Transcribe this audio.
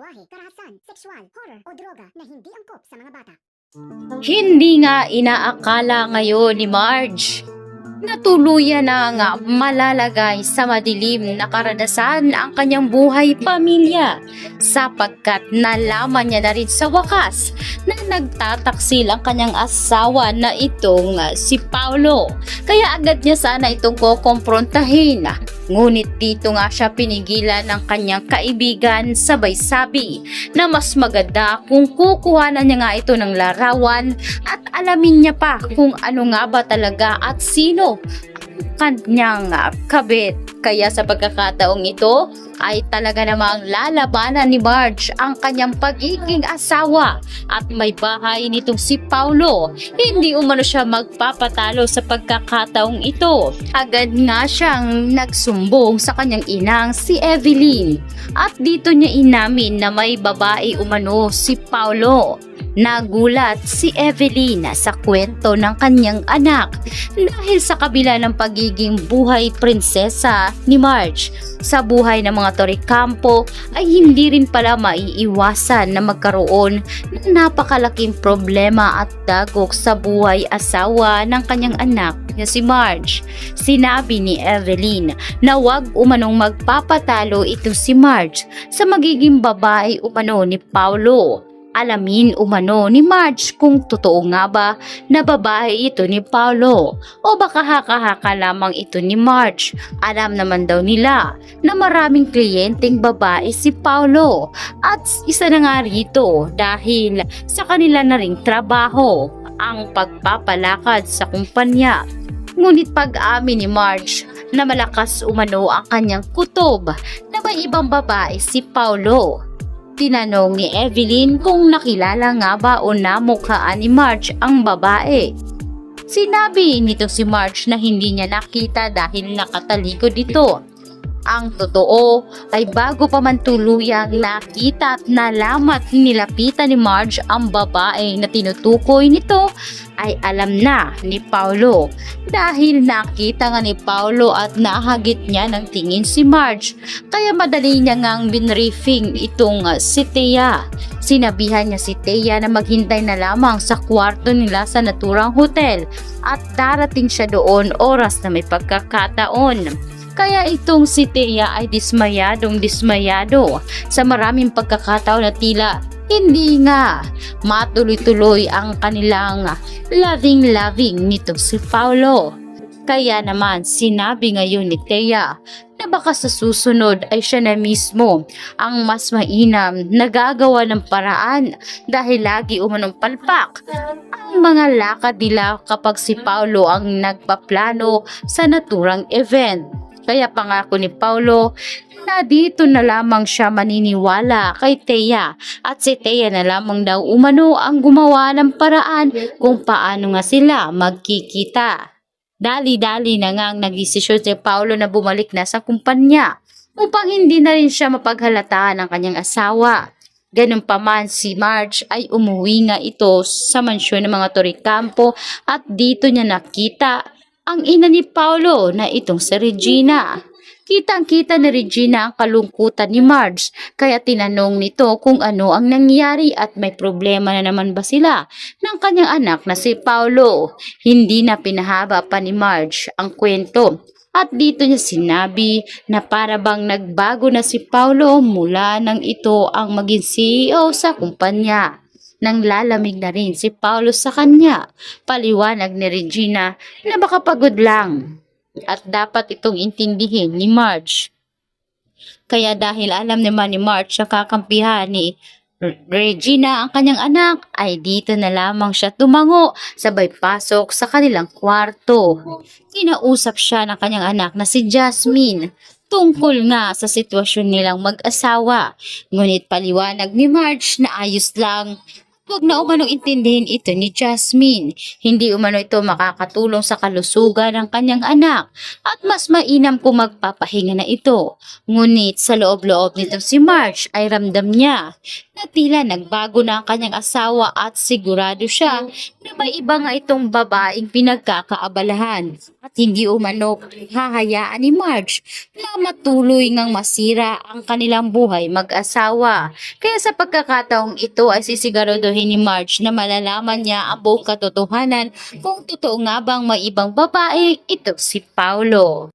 lengguwahe, karahasan, sexual, horror o droga na hindi angkop sa mga bata. Hindi nga inaakala ngayon ni Marge na tuluyan na nga malalagay sa madilim na karanasan ang kanyang buhay pamilya sapagkat nalaman niya na rin sa wakas na nagtataksil ang kanyang asawa na itong si Paulo. Kaya agad niya sana itong kukomprontahin. Ngunit dito nga siya pinigilan ng kanyang kaibigan, sabay sabi na mas maganda kung kukuhanan niya nga ito ng larawan at alamin niya pa kung ano nga ba talaga at sino ang kanyang kabit. Kaya sa pagkakataong ito ay talaga namang lalabanan ni Marge ang kanyang pagiging asawa at may bahay nitong si Paulo. Hindi umano siya magpapatalo sa pagkakataong ito. Agad nga siyang nagsumbong sa kanyang inang si Evelyn at dito niya inamin na may babae umano si Paulo. Nagulat si Evelyn sa kwento ng kanyang anak dahil sa kabila ng pagiging buhay prinsesa ni Marge sa buhay ng mga Torrecampo ay hindi rin pala maiiwasan na magkaroon ng napakalaking problema at dagok sa buhay asawa ng kanyang anak na si Marge. Sinabi ni Evelyn na wag umanong magpapatalo ito si Marge sa magiging babae umano ni Paulo. Alamin umano ni Marge kung totoo nga ba na babae ito ni Paulo o baka haka-haka lamang ito ni Marge. Alam naman daw nila na maraming kliyenteng babae si Paulo at isa na nga rito dahil sa kanila na ring trabaho ang pagpapalakad sa kumpanya. Ngunit pag-amin ni Marge na malakas umano ang kanyang kutob na may ibang babae si Paulo. Tinanong ni Evelyn kung nakilala nga ba o namukhaan ni Marge ang babae. Sinabi nito si Marge na hindi niya nakita dahil nakatalikod ito. Ang totoo ay bago pa man tuluyang nakita at nalamat nilapitan ni Marge ang babae na tinutukoy nito ay alam na ni Paulo dahil nakita nga ni Paulo at nahagit niya ng tingin si Marge kaya madali niya ngang binriefing itong si Thea. Sinabihan niya si Thea na maghintay na lamang sa kwarto nila sa naturang hotel at darating siya doon oras na may pagkakataon. Kaya itong si Thea ay dismayado sa maraming pagkakataon na tila hindi nga matuloy-tuloy ang kanilang loving nito si Paulo. Kaya naman sinabi ngayon ni Thea na baka sa susunod ay siya na mismo ang mas mainam na gagawa ng paraan dahil lagi umanong palpak ang mga lakad nila kapag si Paulo ang nagpaplano sa naturang event. Kaya pangako ni Paulo na dito na lamang siya maniniwala kay Thea at si Thea na lamang daw umano ang gumawa ng paraan kung paano nga sila magkikita. Dali-dali na nga ang nagdesisyon si Paulo na bumalik na sa kumpanya upang hindi na rin siya mapaghalataan ng kanyang asawa. Ganun pa man si Marge ay umuwi nga ito sa mansyon ng mga Torrecampo at dito niya nakita ang ina ni Paulo na itong si Regina. Kitang-kita ni Regina ang kalungkutan ni Marge kaya tinanong nito kung ano ang nangyari at may problema na naman ba sila ng kanyang anak na si Paulo. Hindi na pinahaba pa ni Marge ang kwento at dito niya sinabi na para bang nagbago na si Paulo mula nang ito ang maging CEO sa kumpanya. Nang lalamig na rin si Paulo sa kanya, paliwanag ni Regina na baka pagod lang at dapat itong intindihin ni Marge. Kaya dahil alam naman ni Marge na kakampihan ni Regina ang kanyang anak, ay dito na lamang siya tumango sabay pasok sa kanilang kwarto. Kinausap siya ng kanyang anak na si Jasmine tungkol nga sa sitwasyon nilang mag-asawa. Ngunit paliwanag ni Marge na ayos lang Huwag na umanong intindihin ito ni Jasmine. Hindi umano ito makakatulong sa kalusugan ng kanyang anak at mas mainam kung magpapahinga na ito. Ngunit sa loob-loob nito si Marge ay ramdam niya na tila nagbago na ang kanyang asawa at sigurado siya na may iba nga itong babaeng pinagkakaabalahan at hindi umano hahayaan ni Marge na matuloy ngang masira ang kanilang buhay mag-asawa. Kaya sa pagkakataong ito ay sisiguraduhin ni Marge na malalaman niya ang buong katotohanan kung totoo nga bang may ibang babae ito si Paulo.